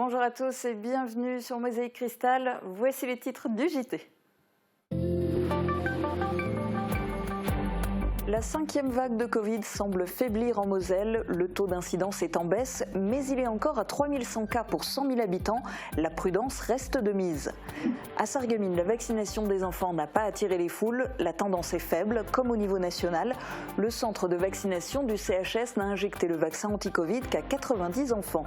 Bonjour à tous et bienvenue sur Mosaïque Cristal. Voici les titres du JT. La 5e vague de Covid semble faiblir en Moselle. Le taux d'incidence est en baisse, mais il est encore à 3100 cas pour 100 000 habitants. La prudence reste de mise. À Sarreguemines, la vaccination des enfants n'a pas attiré les foules. La tendance est faible, comme au niveau national. Le centre de vaccination du CHS n'a injecté le vaccin anti-Covid qu'à 90 enfants.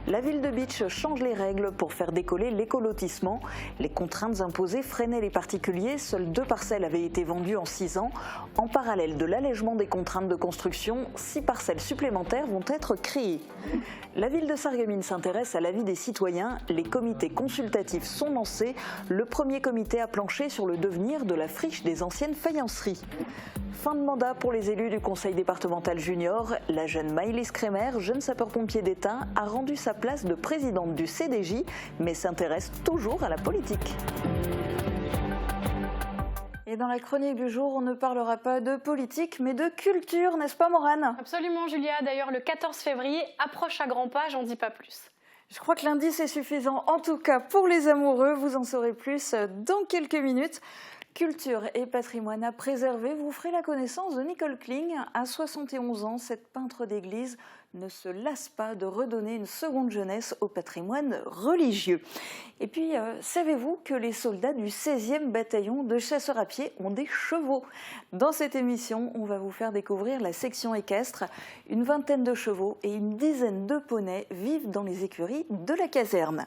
La ville de Bitche change les règles pour faire décoller l'écolotissement. Les contraintes imposées freinaient les particuliers. Seules 2 parcelles avaient été vendues en 6 ans. En parallèle de l'allègement des contraintes de construction, 6 parcelles supplémentaires vont être créées. La ville de Sarreguemines s'intéresse à l'avis des citoyens. Les comités consultatifs sont lancés. Le premier comité a planché sur le devenir de la friche des anciennes faïenceries. Fin de mandat pour les élus du conseil départemental junior. La jeune Maëlys Crémer, jeune sapeur-pompier d'Étain, a rendu sa place de présidente du CDJ, mais s'intéresse toujours à la politique. Et dans la chronique du jour, on ne parlera pas de politique, mais de culture, n'est-ce pas Morane? Absolument Julia, d'ailleurs le 14 février approche à grands pas, j'en dis pas plus. Je crois que l'indice est suffisant, en tout cas pour les amoureux, vous en saurez plus dans quelques minutes. Culture et patrimoine à préserver, vous ferez la connaissance de Nicole Kling. À 71 ans, cette peintre d'église ne se lasse pas de redonner une seconde jeunesse au patrimoine religieux. Et puis, savez-vous que les soldats du 16e bataillon de chasseurs à pied ont des chevaux? Dans cette émission, on va vous faire découvrir la section équestre. Une vingtaine de chevaux et une dizaine de poneys vivent dans les écuries de la caserne.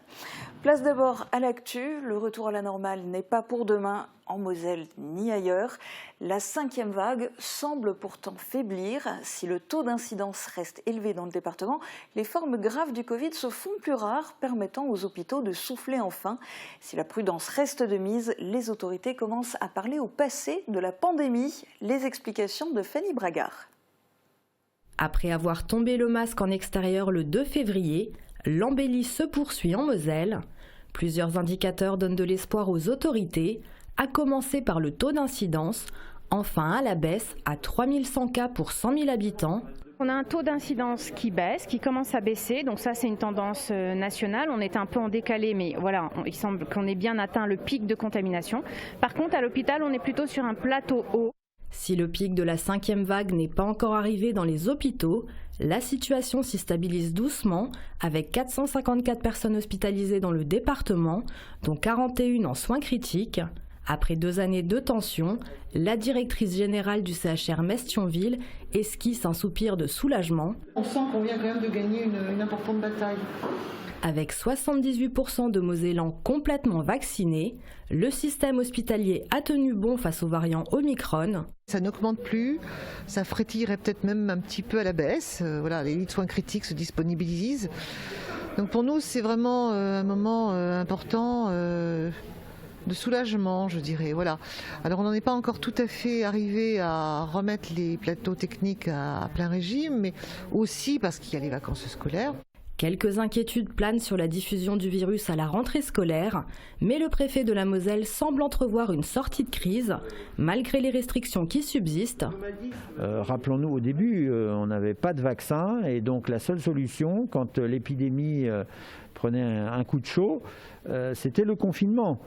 Place d'abord à l'actu. Le retour à la normale n'est pas pour demain en Moselle ni ailleurs. La 5e vague semble pourtant faiblir. Si le taux d'incidence reste élevé dans le département, les formes graves du Covid se font plus rares, permettant aux hôpitaux de souffler enfin. Si la prudence reste de mise, les autorités commencent à parler au passé de la pandémie. Les explications de Fanny Bragard. Après avoir tombé le masque en extérieur le 2 février, l'embellie se poursuit en Moselle. Plusieurs indicateurs donnent de l'espoir aux autorités, à commencer par le taux d'incidence, enfin à la baisse à 3100 cas pour 100 000 habitants. On a un taux d'incidence qui baisse, qui commence à baisser, donc ça c'est une tendance nationale. On est un peu en décalé, mais voilà, il semble qu'on ait bien atteint le pic de contamination. Par contre, à l'hôpital, on est plutôt sur un plateau haut. Si le pic de la 5e vague n'est pas encore arrivé dans les hôpitaux, la situation s'y stabilise doucement, avec 454 personnes hospitalisées dans le département, dont 41 en soins critiques. Après 2 années de tension, la directrice générale du CHR Metz-Thionville esquisse un soupir de soulagement. On sent qu'on vient quand même de gagner une importante bataille. Avec 78% de Mosellans complètement vaccinés, le système hospitalier a tenu bon face aux variants Omicron. Ça n'augmente plus, ça frétillerait peut-être même un petit peu à la baisse. Voilà, les lits de soins critiques se disponibilisent. Donc pour nous, c'est vraiment un moment important de soulagement, je dirais. Voilà. Alors on n'en est pas encore tout à fait arrivé à remettre les plateaux techniques à plein régime, mais aussi parce qu'il y a les vacances scolaires. Quelques inquiétudes planent sur la diffusion du virus à la rentrée scolaire, mais le préfet de la Moselle semble entrevoir une sortie de crise, malgré les restrictions qui subsistent. Rappelons-nous, au début, on n'avait pas de vaccin, et donc la seule solution, quand l'épidémie prenait un coup de chaud, c'était le confinement.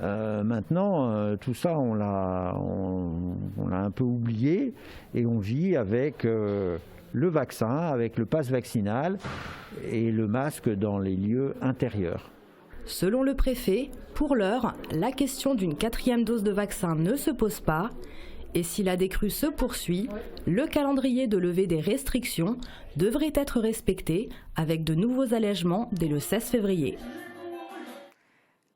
Maintenant, tout ça, on l'a un peu oublié, et on vit avec le vaccin, avec le pass vaccinal et le masque dans les lieux intérieurs. Selon le préfet, pour l'heure, la question d'une 4e dose de vaccin ne se pose pas. Et si la décrue se poursuit, le calendrier de levée des restrictions devrait être respecté avec de nouveaux allègements dès le 16 février.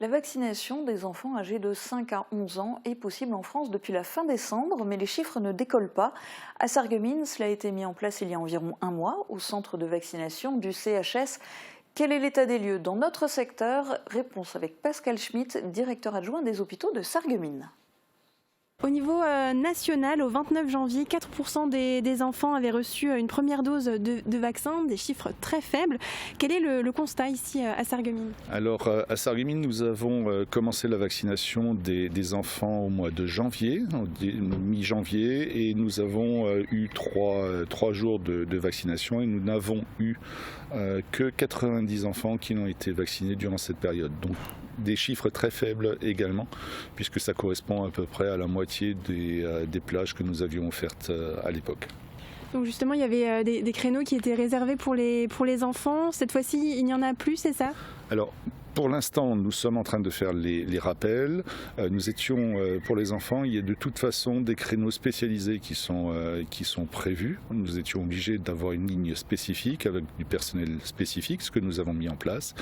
La vaccination des enfants âgés de 5 à 11 ans est possible en France depuis la fin décembre, mais les chiffres ne décollent pas. À Sarreguemines, cela a été mis en place il y a environ un mois au centre de vaccination du CHS. Quel est l'état des lieux dans notre secteur? Réponse avec Pascal Schmitt, directeur adjoint des hôpitaux de Sarreguemines. Au niveau national, au 29 janvier, 4% des enfants avaient reçu une première dose de vaccin, des chiffres très faibles. Quel est le constat ici à Sarreguemines ? Alors à Sarreguemines, nous avons commencé la vaccination des enfants au mois de janvier, mi-janvier, et nous avons eu trois jours de vaccination et nous n'avons eu que 90 enfants qui ont été vaccinés durant cette période. Donc des chiffres très faibles également, puisque ça correspond à peu près à la moitié des plages que nous avions offertes à l'époque. Donc justement, il y avait des créneaux qui étaient réservés pour les enfants. Cette fois-ci, il n'y en a plus, c'est ça ? Alors, pour l'instant, nous sommes en train de faire les rappels. Nous étions, pour les enfants, il y a de toute façon des créneaux spécialisés qui sont prévus. Nous étions obligés d'avoir une ligne spécifique avec du personnel spécifique, ce que nous avons mis en place.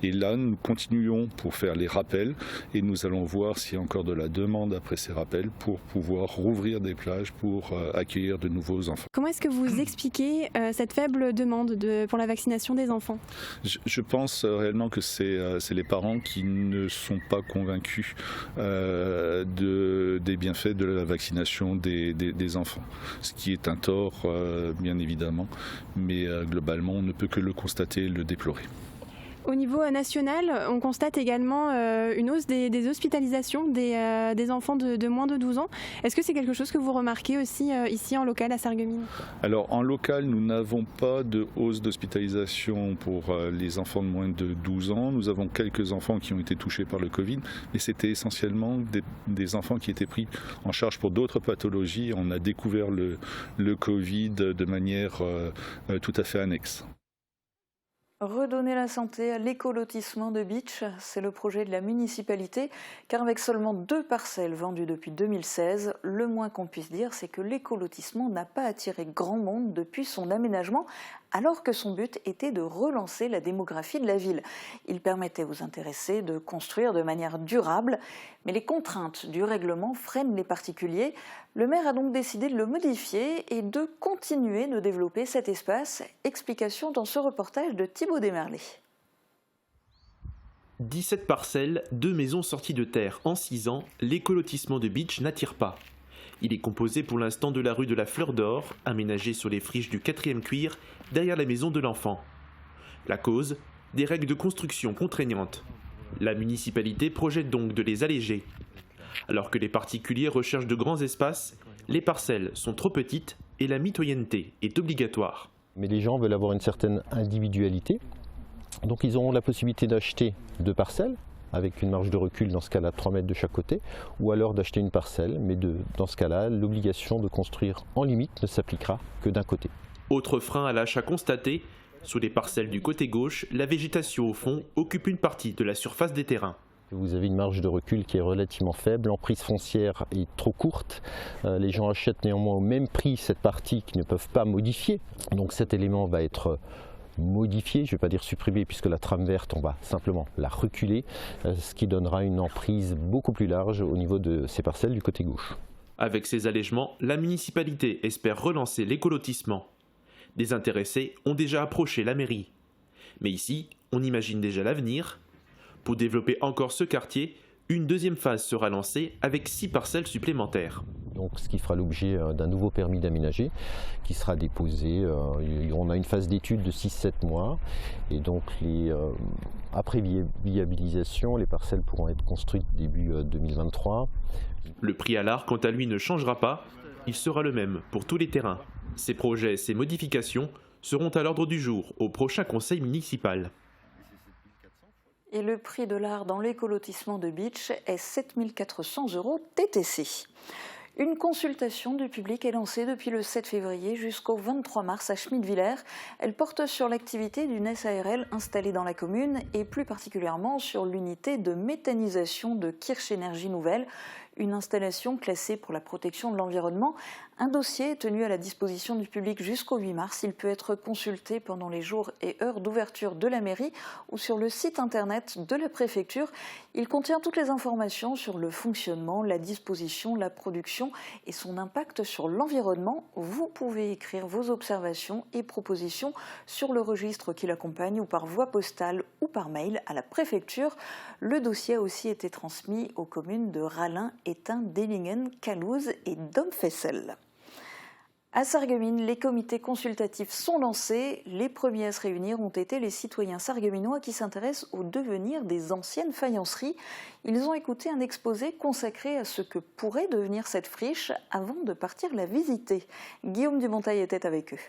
Et là, nous continuons pour faire les rappels et nous allons voir s'il y a encore de la demande après ces rappels pour pouvoir rouvrir des plages pour accueillir de nouveaux enfants. Comment est-ce que vous expliquez cette faible demande pour la vaccination des enfants ? Je pense réellement que c'est les parents qui ne sont pas convaincus des bienfaits de la vaccination des enfants. Ce qui est un tort, bien évidemment, mais globalement, on ne peut que le constater et le déplorer. Au niveau national, on constate également une hausse des hospitalisations des enfants de moins de 12 ans. Est-ce que c'est quelque chose que vous remarquez aussi ici en local à Sarreguemines ? Alors en local, nous n'avons pas de hausse d'hospitalisation pour les enfants de moins de 12 ans. Nous avons quelques enfants qui ont été touchés par le Covid, mais c'était essentiellement des enfants qui étaient pris en charge pour d'autres pathologies. On a découvert le Covid de manière tout à fait annexe. Redonner la santé à l'écolotissement de Bitche, c'est le projet de la municipalité, car avec seulement 2 parcelles vendues depuis 2016, le moins qu'on puisse dire, c'est que l'écolotissement n'a pas attiré grand monde depuis son aménagement, alors que son but était de relancer la démographie de la ville. Il permettait aux intéressés de construire de manière durable, mais les contraintes du règlement freinent les particuliers. Le maire a donc décidé de le modifier et de continuer de développer cet espace. Explication dans ce reportage de Thibaut Desmerlet. 17 parcelles, 2 maisons sorties de terre en 6 ans, l'écolotissement de Bitche n'attire pas. Il est composé pour l'instant de la rue de la Fleur d'Or, aménagée sur les friches du 4e cuir, derrière la maison de l'enfant. La cause ? Des règles de construction contraignantes. La municipalité projette donc de les alléger. Alors que les particuliers recherchent de grands espaces, les parcelles sont trop petites et la mitoyenneté est obligatoire. Mais les gens veulent avoir une certaine individualité, donc ils auront la possibilité d'acheter 2 parcelles, avec une marge de recul dans ce cas-là 3 mètres de chaque côté, ou alors d'acheter une parcelle, mais dans ce cas-là, l'obligation de construire en limite ne s'appliquera que d'un côté. Autre frein à l'achat constaté, sur les parcelles du côté gauche, la végétation au fond occupe une partie de la surface des terrains. Vous avez une marge de recul qui est relativement faible, l'emprise foncière est trop courte, les gens achètent néanmoins au même prix cette partie qu'ils ne peuvent pas modifier, donc cet élément va être modifié, je ne vais pas dire supprimé puisque la trame verte, on va simplement la reculer, ce qui donnera une emprise beaucoup plus large au niveau de ces parcelles du côté gauche. Avec ces allègements, la municipalité espère relancer l'écolotissement. Des intéressés ont déjà approché la mairie. Mais ici, on imagine déjà l'avenir. Pour développer encore ce quartier, une deuxième phase sera lancée avec 6 parcelles supplémentaires. Donc, ce qui fera l'objet d'un nouveau permis d'aménager qui sera déposé. On a une phase d'étude de 6-7 mois et donc après viabilisation, les parcelles pourront être construites début 2023. Le prix à l'art, quant à lui, ne changera pas. Il sera le même pour tous les terrains. Ces projets, ces modifications seront à l'ordre du jour au prochain conseil municipal. Et le prix de l'art dans l'écolotissement de Bitche est 7 400 € TTC. Une consultation du public est lancée depuis le 7 février jusqu'au 23 mars à Schmidwiller. Elle porte sur l'activité d'une SARL installée dans la commune et plus particulièrement sur l'unité de méthanisation de Kirch Énergie Nouvelle, une installation classée pour la protection de l'environnement. Un dossier est tenu à la disposition du public jusqu'au 8 mars. Il peut être consulté pendant les jours et heures d'ouverture de la mairie ou sur le site internet de la préfecture. Il contient toutes les informations sur le fonctionnement, la disposition, la production et son impact sur l'environnement. Vous pouvez écrire vos observations et propositions sur le registre qui l'accompagne ou par voie postale ou par mail à la préfecture. Le dossier a aussi été transmis aux communes de Rallin, Étain, Dellingen, Calouze et Domfessel. À Sarreguemines, les comités consultatifs sont lancés. Les premiers à se réunir ont été les citoyens sarregueminois qui s'intéressent au devenir des anciennes faïenceries. Ils ont écouté un exposé consacré à ce que pourrait devenir cette friche avant de partir la visiter. Guillaume Dumontail était avec eux.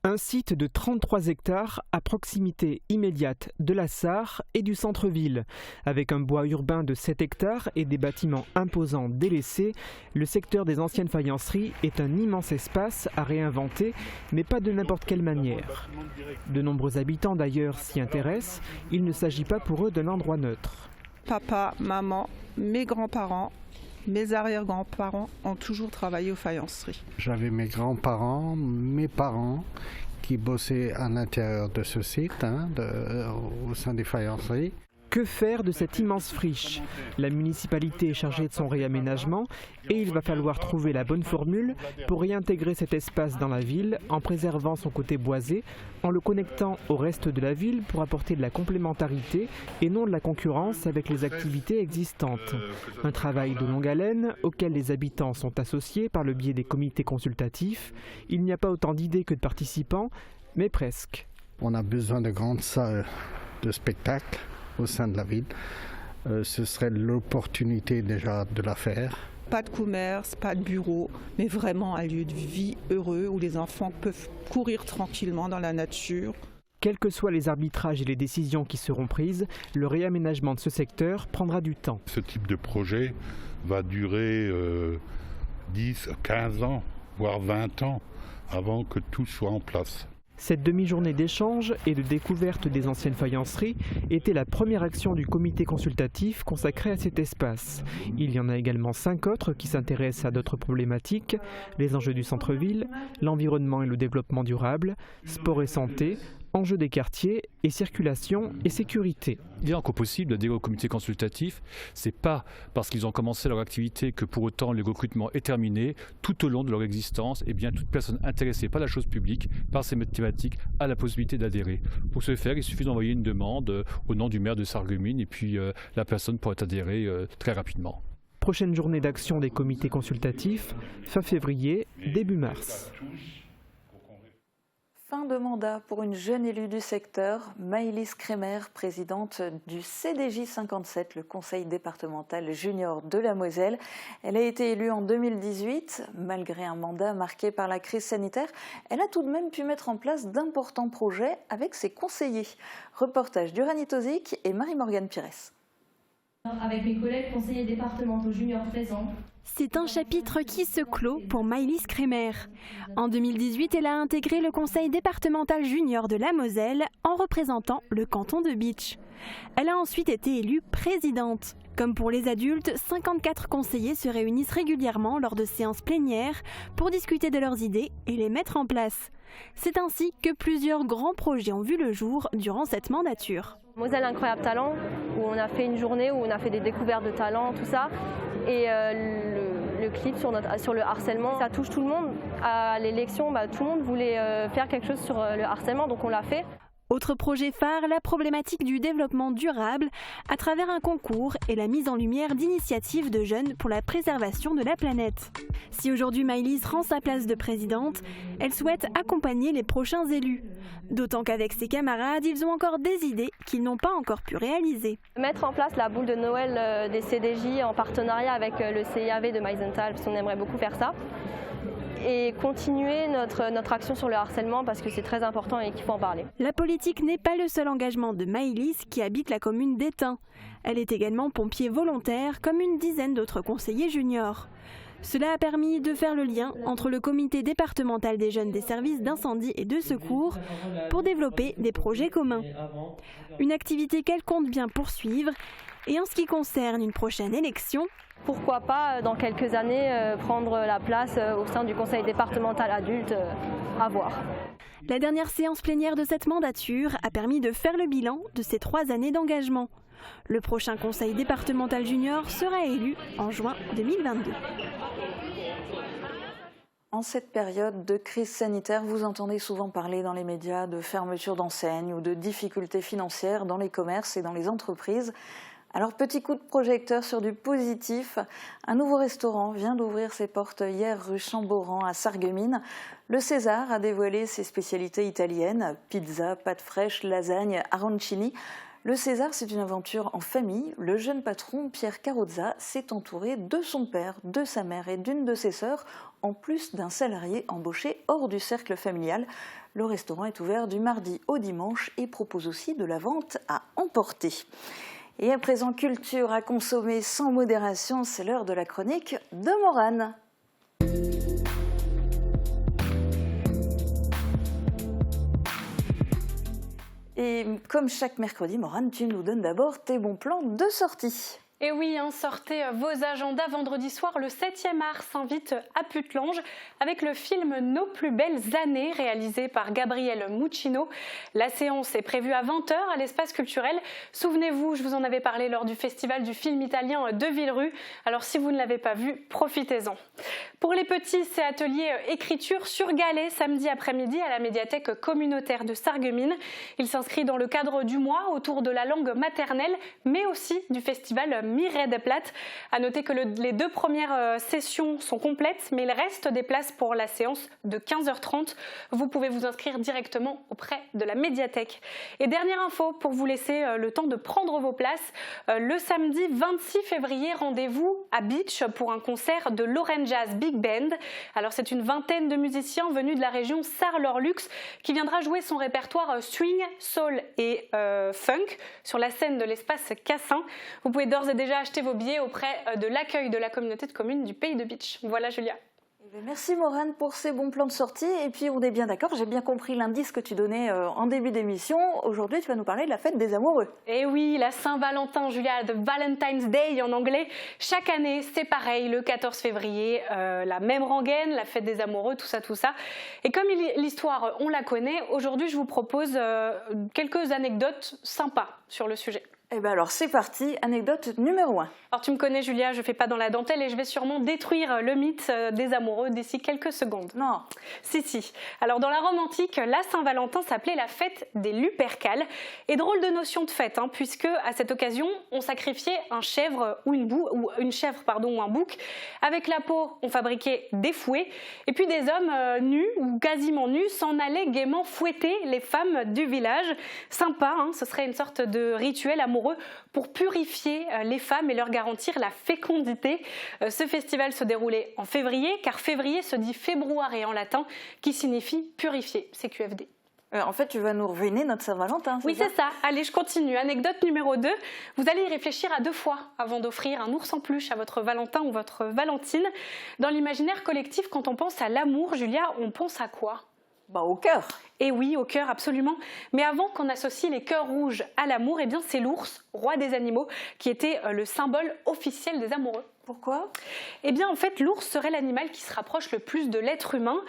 Un site de 33 hectares à proximité immédiate de la Sarre et du centre-ville. Avec un bois urbain de 7 hectares et des bâtiments imposants délaissés, le secteur des anciennes faïenceries est un immense espace à réinventer, mais pas de n'importe quelle manière. De nombreux habitants d'ailleurs s'y intéressent, il ne s'agit pas pour eux d'un endroit neutre. Papa, maman, mes grands-parents, mes arrière-grands-parents ont toujours travaillé aux faïenceries. J'avais mes grands-parents, mes parents qui bossaient à l'intérieur de ce site, au sein des faïenceries. Que faire de cette immense friche? La municipalité est chargée de son réaménagement et il va falloir trouver la bonne formule pour réintégrer cet espace dans la ville en préservant son côté boisé, en le connectant au reste de la ville pour apporter de la complémentarité et non de la concurrence avec les activités existantes. Un travail de longue haleine auquel les habitants sont associés par le biais des comités consultatifs. Il n'y a pas autant d'idées que de participants, mais presque. On a besoin de grandes salles de spectacle au sein de la ville. Ce serait l'opportunité déjà de la faire. Pas de commerce, pas de bureau, mais vraiment un lieu de vie heureux où les enfants peuvent courir tranquillement dans la nature. Quels que soient les arbitrages et les décisions qui seront prises, le réaménagement de ce secteur prendra du temps. Ce type de projet va durer 10, 15 ans, voire 20 ans avant que tout soit en place. Cette demi-journée d'échange et de découverte des anciennes faïenceries était la première action du comité consultatif consacré à cet espace. Il y en a également 5 autres qui s'intéressent à d'autres problématiques, les enjeux du centre-ville, l'environnement et le développement durable, sport et santé, enjeux des quartiers et circulation et sécurité. Il est encore possible d'adhérer au comité consultatif. Ce n'est pas parce qu'ils ont commencé leur activité que pour autant le recrutement est terminé. Tout au long de leur existence, toute personne intéressée par la chose publique, par ces thématiques, a la possibilité d'adhérer. Pour ce faire, il suffit d'envoyer une demande au nom du maire de Sarreguemines et puis la personne pourrait adhérer très rapidement. Prochaine journée d'action des comités consultatifs, fin février, début mars. Fin de mandat pour une jeune élue du secteur, Maëlys Crémer, présidente du CDJ 57, le conseil départemental junior de la Moselle. Elle a été élue en 2018. Malgré un mandat marqué par la crise sanitaire, elle a tout de même pu mettre en place d'importants projets avec ses conseillers. Reportage d'Uranie Tozic et Marie-Morgane Pires. Avec mes collègues conseillers départementaux juniors présents. C'est un chapitre qui se clôt pour Maëlys Crémer. En 2018, elle a intégré le conseil départemental junior de la Moselle en représentant le canton de Bitche. Elle a ensuite été élue présidente. Comme pour les adultes, 54 conseillers se réunissent régulièrement lors de séances plénières pour discuter de leurs idées et les mettre en place. C'est ainsi que plusieurs grands projets ont vu le jour durant cette mandature. Moselle Incroyable Talent, où on a fait une journée où on a fait des découvertes de talents, tout ça. Et le clip sur le harcèlement, ça touche tout le monde. À l'élection, tout le monde voulait faire quelque chose sur le harcèlement, donc on l'a fait. Autre projet phare, la problématique du développement durable à travers un concours et la mise en lumière d'initiatives de jeunes pour la préservation de la planète. Si aujourd'hui Maëlys rend sa place de présidente, elle souhaite accompagner les prochains élus. D'autant qu'avec ses camarades, ils ont encore des idées qu'ils n'ont pas encore pu réaliser. Mettre en place la boule de Noël des CDJ en partenariat avec le CIAV de Meisenthal, parce qu'on aimerait beaucoup faire ça. Et continuer notre action sur le harcèlement parce que c'est très important et qu'il faut en parler. La politique n'est pas le seul engagement de Maëlys qui habite la commune d'Étain. Elle est également pompier volontaire comme une dizaine d'autres conseillers juniors. Cela a permis de faire le lien entre le comité départemental des jeunes des services d'incendie et de secours pour développer des projets communs. Une activité qu'elle compte bien poursuivre Et en ce qui concerne une prochaine élection, pourquoi pas dans quelques années prendre la place au sein du conseil départemental adulte, à voir. La dernière séance plénière de cette mandature a permis de faire le bilan de ces 3 années d'engagement. Le prochain conseil départemental junior sera élu en juin 2022. En cette période de crise sanitaire, vous entendez souvent parler dans les médias de fermeture d'enseignes ou de difficultés financières dans les commerces et dans les entreprises. Alors, petit coup de projecteur sur du positif. Un nouveau restaurant vient d'ouvrir ses portes hier rue Chamboran à Sarreguemines. Le César a dévoilé ses spécialités italiennes, pizza, pâtes fraîches, lasagne, arancini. Le César, c'est une aventure en famille. Le jeune patron, Pierre Carrozza, s'est entouré de son père, de sa mère et d'une de ses sœurs, en plus d'un salarié embauché hors du cercle familial. Le restaurant est ouvert du mardi au dimanche et propose aussi de la vente à emporter. Et à présent, culture à consommer sans modération, c'est l'heure de la chronique de Morane. Et comme chaque mercredi, Morane, tu nous donnes d'abord tes bons plans de sortie. Et oui, sortez vos agendas. Vendredi soir, le 7e art s'invite à Putelange avec le film Nos plus belles années, réalisé par Gabriel Muccino. La séance est prévue à 20h à l'espace culturel. Souvenez-vous, je vous en avais parlé lors du festival du film italien de Villerue. Alors si vous ne l'avez pas vu, profitez-en. Pour les petits, c'est atelier écriture sur galet samedi après-midi à la médiathèque communautaire de Sarreguemines. Il s'inscrit dans le cadre du mois autour de la langue maternelle, mais aussi du festival Mireille des Plates. À noter que les 2 premières sessions sont complètes, mais il reste des places pour la séance de 15h30. Vous pouvez vous inscrire directement auprès de la médiathèque. Et dernière info pour vous laisser le temps de prendre vos places. Le samedi 26 février, rendez-vous à Beach pour un concert de Lorraine Jazz Big Band. Alors c'est une vingtaine de musiciens venus de la région Sarre-Lorlux qui viendra jouer son répertoire swing, soul et funk sur la scène de l'espace Cassin. Vous pouvez d'ores et déjà acheter vos billets auprès de l'accueil de la communauté de communes du Pays de Beach. Voilà Julia. Merci Morane pour ces bons plans de sortie. Et puis on est bien d'accord, j'ai bien compris l'indice que tu donnais en début d'émission. Aujourd'hui, tu vas nous parler de la fête des amoureux. Et oui, la Saint-Valentin, Julia, the Valentine's Day en anglais. Chaque année, c'est pareil, le 14 février, la même rengaine, la fête des amoureux, tout ça. Et comme l'histoire, on la connaît, aujourd'hui, je vous propose quelques anecdotes sympas sur le sujet. Eh bien alors c'est parti, anecdote numéro 1. Alors tu me connais Julia, je fais pas dans la dentelle et je vais sûrement détruire le mythe des amoureux d'ici quelques secondes. Non. Si. Alors dans la Rome antique, la Saint-Valentin s'appelait la fête des Lupercales. Et drôle de notion de fête, puisque à cette occasion, on sacrifiait un chèvre ou une chèvre ou un bouc. Avec la peau, on fabriquait des fouets. Et puis des hommes nus ou quasiment nus s'en allaient gaiement fouetter les femmes du village. Sympa, ce serait une sorte de rituel amoureux pour purifier les femmes et leur garantir la fécondité. Ce festival se déroulait en février, car février se dit februare en latin, qui signifie purifier, CQFD. En fait, tu vas nous ruiner notre Saint-Valentin, Oui, c'est ça. Allez, je continue. Anecdote numéro 2. Vous allez y réfléchir à 2 fois avant d'offrir un ours en peluche à votre Valentin ou votre Valentine. Dans l'imaginaire collectif, quand on pense à l'amour, Julia, on pense à quoi ? Au cœur. Et oui, au cœur, absolument. Mais avant qu'on associe les cœurs rouges à l'amour, eh bien c'est l'ours, roi des animaux, qui était le symbole officiel des amoureux. Pourquoi ? Eh bien, en fait, l'ours serait l'animal qui se rapproche le plus de l'être humain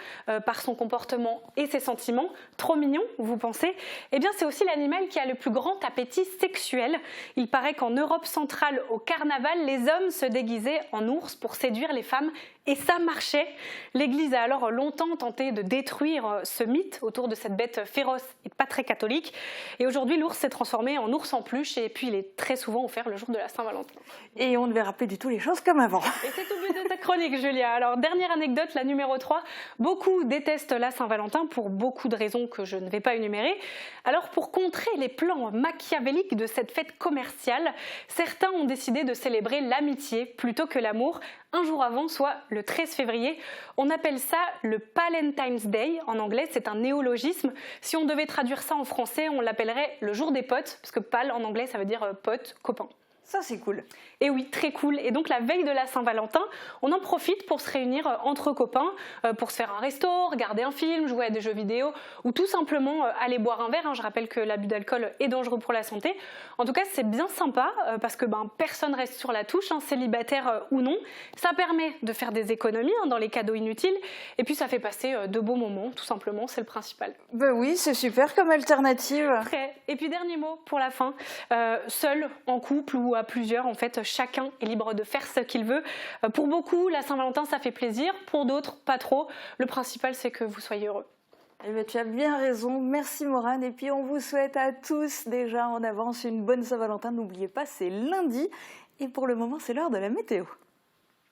par son comportement et ses sentiments. Trop mignon, vous pensez ? Eh bien, c'est aussi l'animal qui a le plus grand appétit sexuel. Il paraît qu'en Europe centrale, au carnaval, les hommes se déguisaient en ours pour séduire les femmes. Et ça marchait. L'Église a alors longtemps tenté de détruire ce mythe autour de cette bête féroce et pas très catholique. Et aujourd'hui, l'ours s'est transformé en ours en peluche et puis il est très souvent offert le jour de la Saint-Valentin. Et on ne verra plus du tout les choses comme avant. Et c'est tout le but de ta chronique, Julia. Alors, dernière anecdote, la numéro 3. Beaucoup détestent la Saint-Valentin pour beaucoup de raisons que je ne vais pas énumérer. Alors, pour contrer les plans machiavéliques de cette fête commerciale, certains ont décidé de célébrer l'amitié plutôt que l'amour un jour avant, soit le 13 février. On appelle ça le Palentine's Day. En anglais, c'est un néologisme. Si on devait traduire ça en français, on l'appellerait le jour des potes, parce que pal en anglais, ça veut dire pote, copain. Ça, c'est cool. Et oui, très cool. Et donc la veille de la Saint-Valentin, on en profite pour se réunir entre copains, pour se faire un resto, regarder un film, jouer à des jeux vidéo ou tout simplement aller boire un verre. Je rappelle que l'abus d'alcool est dangereux pour la santé. En tout cas, c'est bien sympa parce que personne reste sur la touche, célibataire ou non. Ça permet de faire des économies dans les cadeaux inutiles et puis ça fait passer de beaux moments, tout simplement, c'est le principal. Ben oui, c'est super comme alternative. Très. Et puis dernier mot pour la fin, seul, en couple ou à plusieurs, en fait, chacun est libre de faire ce qu'il veut. Pour beaucoup, la Saint-Valentin, ça fait plaisir. Pour d'autres, pas trop. Le principal, c'est que vous soyez heureux. Eh bien, tu as bien raison. Merci Morane. Et puis, on vous souhaite à tous déjà en avance une bonne Saint-Valentin. N'oubliez pas, c'est lundi. Et pour le moment, c'est l'heure de la météo.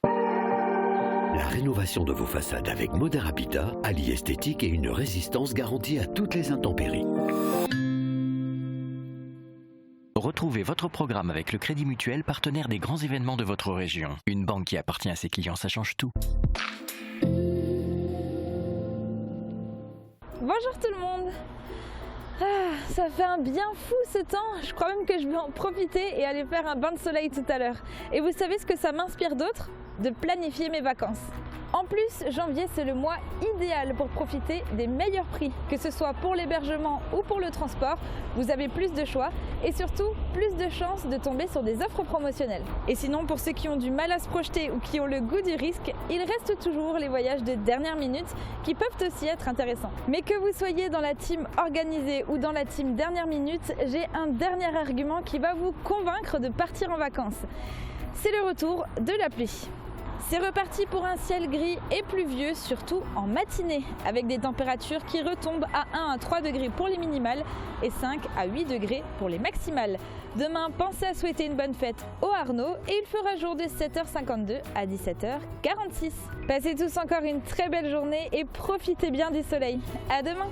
La rénovation de vos façades avec Modern Habitat allie esthétique et une résistance garantie à toutes les intempéries. Retrouvez votre programme avec le Crédit Mutuel, partenaire des grands événements de votre région. Une banque qui appartient à ses clients, ça change tout. Bonjour tout le monde. Ça fait un bien fou ce temps, je crois même que je vais en profiter et aller faire un bain de soleil tout à l'heure. Et vous savez ce que ça m'inspire d'autre ? De planifier mes vacances. En plus, janvier, c'est le mois idéal pour profiter des meilleurs prix. Que ce soit pour l'hébergement ou pour le transport, vous avez plus de choix et surtout plus de chances de tomber sur des offres promotionnelles. Et sinon, pour ceux qui ont du mal à se projeter ou qui ont le goût du risque, il reste toujours les voyages de dernière minute qui peuvent aussi être intéressants. Mais que vous soyez dans la team organisée ou dans la team dernière minute, j'ai un dernier argument qui va vous convaincre de partir en vacances. C'est le retour de la pluie. C'est reparti pour un ciel gris et pluvieux, surtout en matinée, avec des températures qui retombent à 1 à 3 degrés pour les minimales et 5 à 8 degrés pour les maximales. Demain, pensez à souhaiter une bonne fête au Arnaud et il fera jour de 7h52 à 17h46. Passez tous encore une très belle journée et profitez bien du soleil. À demain!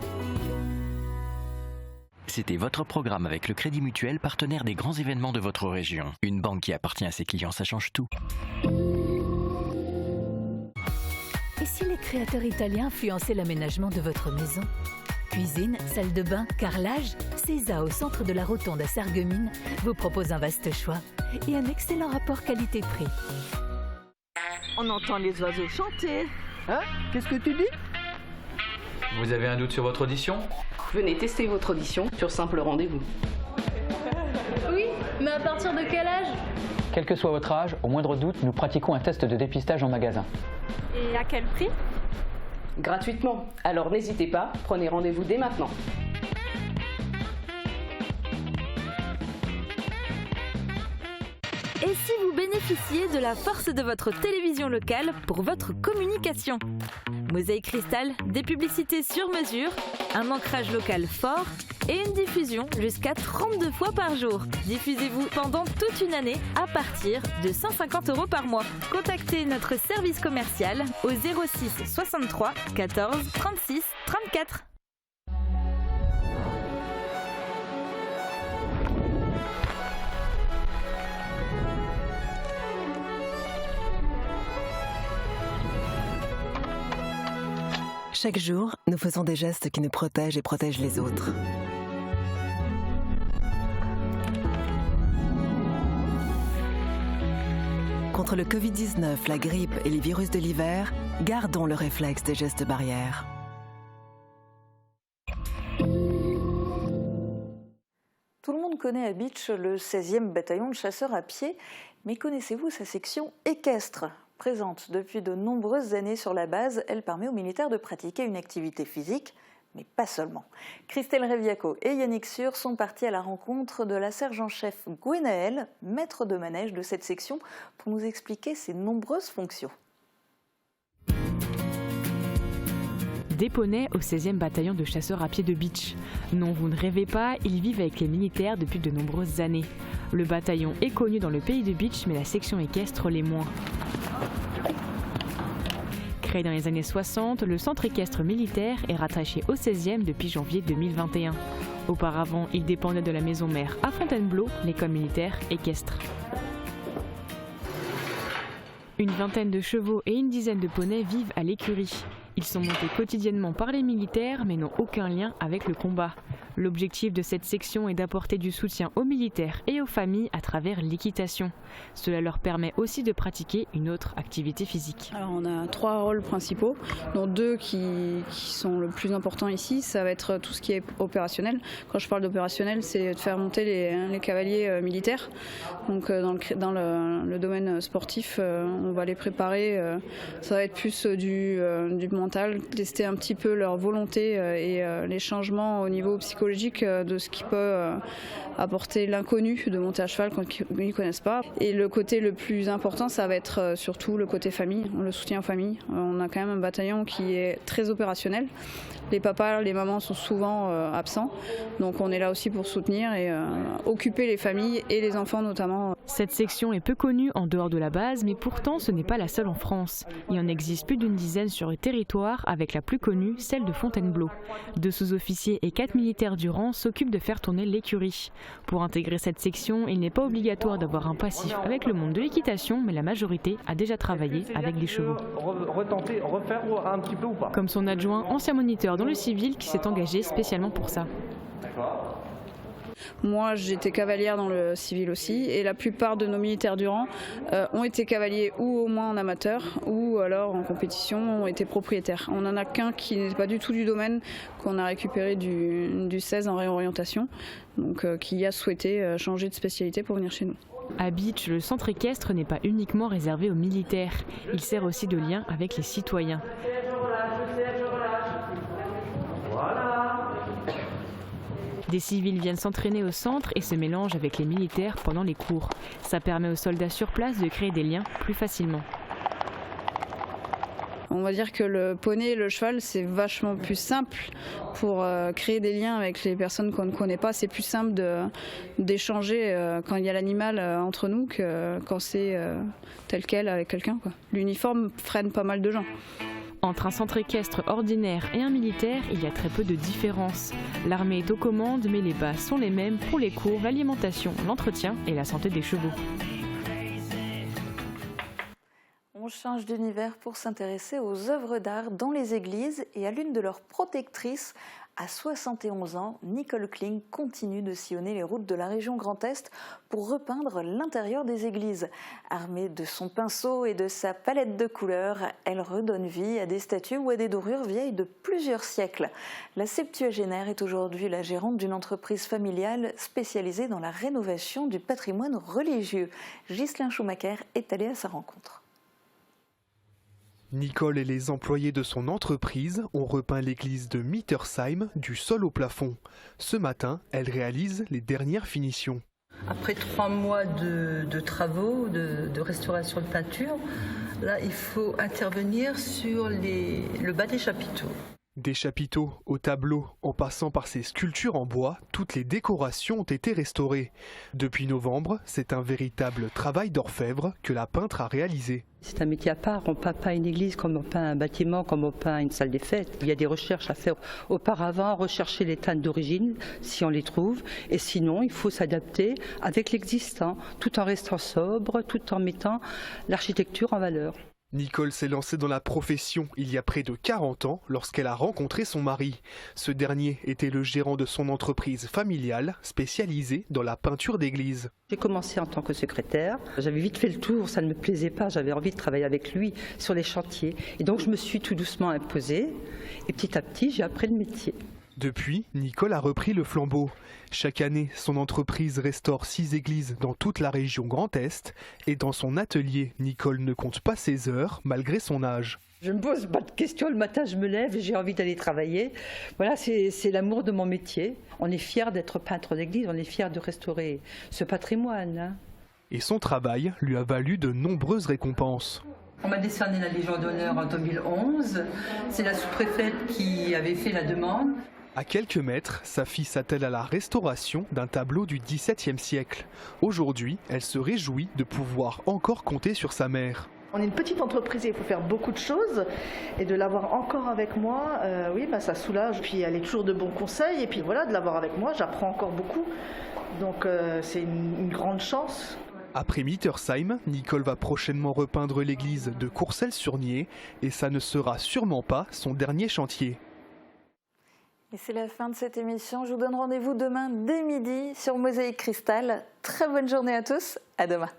C'était votre programme avec le Crédit Mutuel, partenaire des grands événements de votre région. Une banque qui appartient à ses clients, ça change tout. Et si les créateurs italiens influençaient l'aménagement de votre maison ? Cuisine, salle de bain, carrelage, Cesa au centre de la Rotonde à Sarreguemines vous propose un vaste choix et un excellent rapport qualité-prix. On entend les oiseaux chanter. Hein ? Qu'est-ce que tu dis ? Vous avez un doute sur votre audition ? Venez tester votre audition sur simple rendez-vous. Oui, mais à partir de quel âge ? Quel que soit votre âge, au moindre doute, nous pratiquons un test de dépistage en magasin. Et à quel prix ? Gratuitement. Alors n'hésitez pas, prenez rendez-vous dès maintenant. Et si vous bénéficiez de la force de votre télévision locale pour votre communication ? Mosaïque Cristal, des publicités sur mesure, un ancrage local fort et une diffusion jusqu'à 32 fois par jour. Diffusez-vous pendant toute une année à partir de 150 € par mois. Contactez notre service commercial au 06 63 14 36 34. Chaque jour, nous faisons des gestes qui nous protègent et protègent les autres. Contre le Covid-19, la grippe et les virus de l'hiver, gardons le réflexe des gestes barrières. Tout le monde connaît à Bitche le 16e bataillon de chasseurs à pied, mais connaissez-vous sa section équestre ? Présente depuis de nombreuses années sur la base, elle permet aux militaires de pratiquer une activité physique, mais pas seulement. Christelle Reviaco et Yannick Sûr sont partis à la rencontre de la sergent-chef Gwenaëlle, maître de manège de cette section, pour nous expliquer ses nombreuses fonctions. Des poneys au 16e bataillon de chasseurs à pied de Bitche. Non, vous ne rêvez pas, ils vivent avec les militaires depuis de nombreuses années. Le bataillon est connu dans le pays de Bitche, mais la section équestre l'est moins. Créé dans les années 60, le centre équestre militaire est rattaché au 16e depuis janvier 2021. Auparavant, il dépendait de la maison mère à Fontainebleau, l'école militaire équestre. Une vingtaine de chevaux et une dizaine de poneys vivent à l'écurie. Ils sont montés quotidiennement par les militaires mais n'ont aucun lien avec le combat. L'objectif de cette section est d'apporter du soutien aux militaires et aux familles à travers l'équitation. Cela leur permet aussi de pratiquer une autre activité physique. Alors on a 3 rôles principaux, dont 2 qui sont le plus important ici. Ça va être tout ce qui est opérationnel. Quand je parle d'opérationnel, c'est de faire monter les cavaliers militaires. Donc dans le domaine sportif, on va les préparer. Ça va être plus du mental, tester un petit peu leur volonté et les changements au niveau psychologique de ce qui peut apporter l'inconnu de monter à cheval quand ils ne connaissent pas. Et le côté le plus important, ça va être surtout le côté famille, le soutien aux familles. On a quand même un bataillon qui est très opérationnel. Les papas, les mamans sont souvent absents, donc on est là aussi pour soutenir et occuper les familles et les enfants notamment. Cette section est peu connue en dehors de la base, mais pourtant ce n'est pas la seule en France. Il en existe plus d'une dizaine sur le territoire, avec la plus connue, celle de Fontainebleau. 2 sous-officiers et 4 militaires du rang s'occupent de faire tourner l'écurie. Pour intégrer cette section, il n'est pas obligatoire d'avoir un passif avec le monde de l'équitation, mais la majorité a déjà travaillé avec des chevaux. Refaire un petit peu ou pas ? Comme son adjoint, ancien moniteur dans le civil, qui s'est engagé spécialement pour ça. Moi, j'étais cavalière dans le civil aussi, et la plupart de nos militaires du rang ont été cavaliers ou au moins en amateur, ou alors en compétition, ont été propriétaires. On n'en a qu'un qui n'est pas du tout du domaine, qu'on a récupéré du 16 en réorientation, donc qui a souhaité changer de spécialité pour venir chez nous. À Bitche, le centre équestre n'est pas uniquement réservé aux militaires, il sert aussi de lien avec les citoyens. Des civils viennent s'entraîner au centre et se mélangent avec les militaires pendant les cours. Ça permet aux soldats sur place de créer des liens plus facilement. On va dire que le poney et le cheval, c'est vachement plus simple pour créer des liens avec les personnes qu'on ne connaît pas. C'est plus simple d'échanger quand il y a l'animal entre nous que quand c'est tel quel avec quelqu'un. L'uniforme freine pas mal de gens. Entre un centre équestre ordinaire et un militaire, il y a très peu de différence. L'armée est aux commandes, mais les bases sont les mêmes pour les cours, l'alimentation, l'entretien et la santé des chevaux. On change d'univers pour s'intéresser aux œuvres d'art dans les églises et à l'une de leurs protectrices. À 71 ans, Nicole Kling continue de sillonner les routes de la région Grand Est pour repeindre l'intérieur des églises. Armée de son pinceau et de sa palette de couleurs, elle redonne vie à des statues ou à des dorures vieilles de plusieurs siècles. La septuagénaire est aujourd'hui la gérante d'une entreprise familiale spécialisée dans la rénovation du patrimoine religieux. Ghislain Schumacher est allé à sa rencontre. Nicole et les employés de son entreprise ont repeint l'église de Mittersheim du sol au plafond. Ce matin, elle réalise les dernières finitions. Après 3 mois de travaux, de restauration de peinture, là il faut intervenir sur le bas des chapiteaux. Des chapiteaux au tableau, en passant par ces sculptures en bois, toutes les décorations ont été restaurées. Depuis novembre, c'est un véritable travail d'orfèvre que la peintre a réalisé. C'est un métier à part, on ne peint pas une église comme on peint un bâtiment, comme on peint une salle des fêtes. Il y a des recherches à faire auparavant, rechercher les teintes d'origine, si on les trouve. Et sinon, il faut s'adapter avec l'existant, tout en restant sobre, tout en mettant l'architecture en valeur. Nicole s'est lancée dans la profession il y a près de 40 ans lorsqu'elle a rencontré son mari. Ce dernier était le gérant de son entreprise familiale spécialisée dans la peinture d'église. J'ai commencé en tant que secrétaire. J'avais vite fait le tour, ça ne me plaisait pas. J'avais envie de travailler avec lui sur les chantiers. Et donc je me suis tout doucement imposée. Et petit à petit, j'ai appris le métier. Depuis, Nicole a repris le flambeau. Chaque année, son entreprise restaure 6 églises dans toute la région Grand Est. Et dans son atelier, Nicole ne compte pas ses heures, malgré son âge. Je ne me pose pas de questions, le matin je me lève et j'ai envie d'aller travailler. Voilà, c'est l'amour de mon métier. On est fiers d'être peintre d'église, on est fiers de restaurer ce patrimoine. Et son travail lui a valu de nombreuses récompenses. On m'a décerné la Légion d'honneur en 2011. C'est la sous-préfète qui avait fait la demande. À quelques mètres, sa fille s'attelle à la restauration d'un tableau du XVIIe siècle. Aujourd'hui, elle se réjouit de pouvoir encore compter sur sa mère. On est une petite entreprise et il faut faire beaucoup de choses. Et de l'avoir encore avec moi, ça soulage. Puis elle est toujours de bons conseils. Et puis voilà, de l'avoir avec moi, j'apprends encore beaucoup. Donc c'est une grande chance. Après Mittersheim, Nicole va prochainement repeindre l'église de Courcelles-sur-Nied et ça ne sera sûrement pas son dernier chantier. Et c'est la fin de cette émission. Je vous donne rendez-vous demain dès midi sur Mosaïque Cristal. Très bonne journée à tous. À demain.